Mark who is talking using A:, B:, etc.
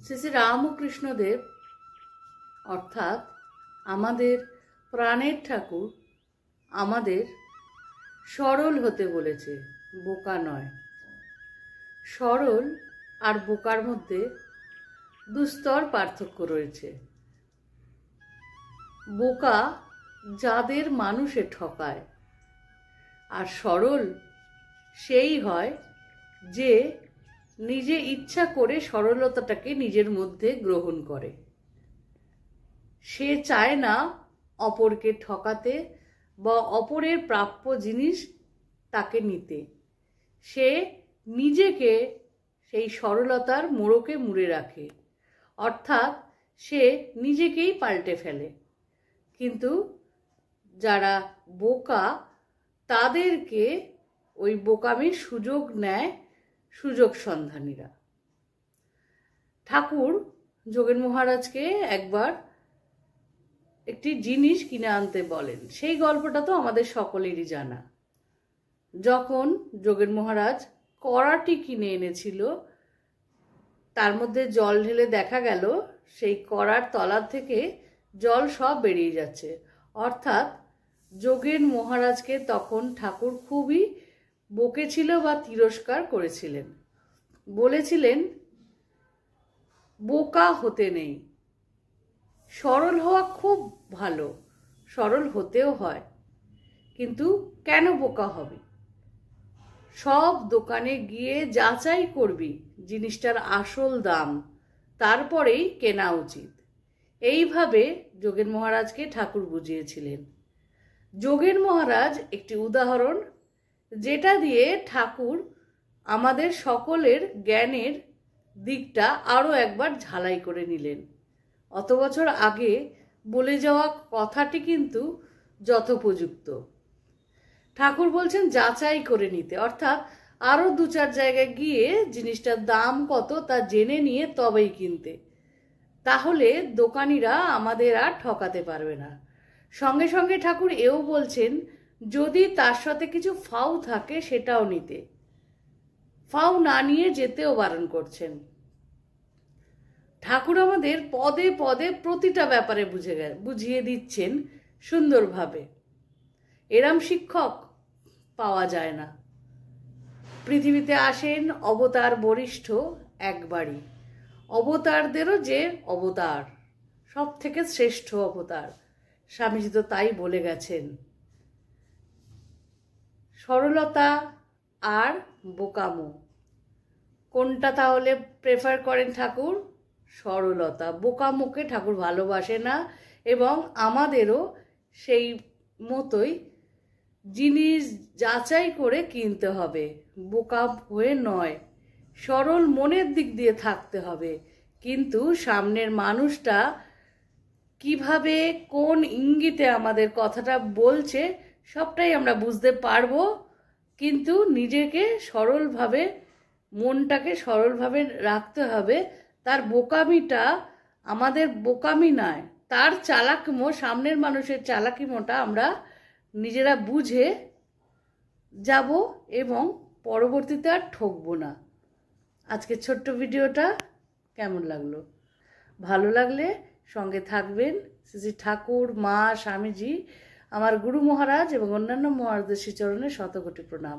A: শ্রী শ্রী রামকৃষ্ণদেব অর্থাৎ আমাদের প্রাণের ঠাকুর আমাদের সরল হতে বলেছে, বোকা নয়। সরল আর বোকার মধ্যে দুস্তর পার্থক্য রয়েছে। বোকা যাদের মানুষে ঠকায়, আর সরল সেই হয় যে নিজে ইচ্ছা করে সরলতাটাকে নিজের মধ্যে গ্রহণ করে। সে চায় না অপরকে ঠকাতে বা অপরের প্রাপ্য জিনিস তাকে নিতে। সে নিজেকে সেই সরলতার মোড়কে মুড়ে রাখে, অর্থাৎ সে নিজেকেই পাল্টে ফেলে। কিন্তু যারা বোকা তাদেরকে ওই বোকামির সুযোগ নেয় সুযোগ সন্ধানীরা। ঠাকুর যোগেন মহারাজকে একবার একটি জিনিস কিনে আনতে বলেন। সেই গল্পটা তো আমাদের সকলেরই জানা। যখন যোগেন মহারাজ কড়াটি কিনে এনেছিল, তার মধ্যে জল ঢেলে দেখা গেল সেই কড়ার তলার থেকে জল সব বেরিয়ে যাচ্ছে। অর্থাৎ যোগেন মহারাজকে তখন ঠাকুর খুবই বকেছিল বা তিরস্কার করেছিলেন। বলেছিলেন, বোকা হতে নেই, সরল হওয়া খুব ভালো, সরল হতেও হয়, কিন্তু কেন বোকা হবে? সব দোকানে গিয়ে যাচাই করবি জিনিসটার আসল দাম, তারপরেই কেনা উচিত। এইভাবে যোগেন মহারাজকে ঠাকুর বুঝিয়েছিলেন। যোগেন মহারাজ একটি উদাহরণ, যেটা দিয়ে ঠাকুর আমাদের সকলের জ্ঞানের দিকটা আরও একবার ঝালাই করে নিলেন। অত বছর আগে বলে যাওয়া কথাটি কিন্তু যথোপযুক্ত। ঠাকুর বলছেন যাচাই করে নিতে, অর্থাৎ আরও 2-4 জায়গায় গিয়ে জিনিসটার দাম কত তা জেনে নিয়ে তবেই কিনতে। তাহলে দোকানিরা আমাদের আর ঠকাতে পারবে না। সঙ্গে সঙ্গে ঠাকুর এও বলছেন, যদি তার সাথে কিছু ফাউ থাকে সেটাও নিতে। ফাউ না নিয়ে যেতেও বারণ করছেন। ঠাকুর আমাদের পদে পদে প্রতিটা ব্যাপারে বুঝিয়ে দিচ্ছেন সুন্দরভাবে। এরম শিক্ষক পাওয়া যায় না। পৃথিবীতে আসেন অবতার বরিষ্ঠ একবারই, অবতারদেরও যে অবতার, সব থেকে শ্রেষ্ঠ অবতার। স্বামীজি তো তাই বলে গেছেন। সরলতা আর বোকামো, কোনটা তাহলে প্রেফার করেন ঠাকুর? সরলতা। বোকামোকে ঠাকুর ভালোবাসে না, এবং আমাদেরও সেই মতোই জিনিস যাচাই করে কিনতে হবে, বোকা হয়ে নয়। সরল মনের দিক দিয়ে থাকতে হবে, কিন্তু সামনের মানুষটা কিভাবে কোন ইঙ্গিতে আমাদের কথাটা বলছে সবটাই আমরা বুঝতে পারবো। কিন্তু নিজেকে সরলভাবে, মনটাকে সরলভাবে রাখতে হবে। তার বোকামিটা আমাদের বোকামি নয়, তার চালাকিমো, সামনের মানুষের চালাকিমোটা আমরা নিজেরা বুঝে যাব এবং পরবর্তীতে আর ঠকবো না। আজকের ছোট্ট ভিডিওটা কেমন লাগলো? ভালো লাগলে সঙ্গে থাকবেন। শ্রী ঠাকুর, মা, স্বামীজি, আমার গুরু মহারাজ এবং অন্যান্য মহারাজদের শ্রীচরণে শতকোটি প্রণাম।